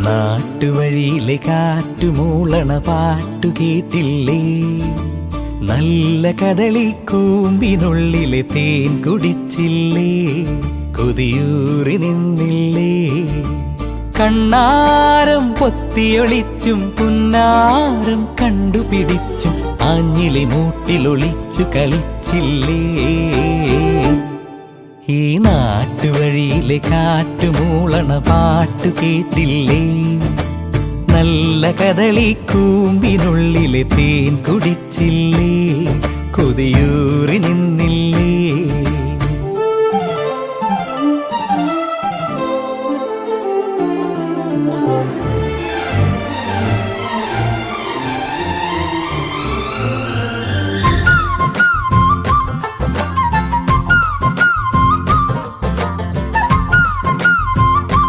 നാട്ടുവഴിയിലെ കാറ്റുമൂളണ പാട്ടു കേട്ടില്ലേ? നല്ല കദളിക്കൂമ്പിനുള്ളിലെ തേൻ കുടിച്ചില്ലേ? കൊതിയൂറി നിന്നില്ലേ? കണ്ണാരം പൊത്തിയൊളിച്ചും പുന്നാരം കണ്ടുപിടിച്ചും ആഞ്ഞിലി മൂട്ടിലൊളിച്ചു കളിച്ചില്ലേ? ഈ നാട്ടുവഴിയിലെ കാറ്റുമൂളണ പാട്ടു കേട്ടില്ലേ? നല്ല കദളിക്കൂമ്പിനുള്ളിലെ തേൻ കുടിച്ചില്ലേ? കൊതിയൂറി നിന്നില്ലേ?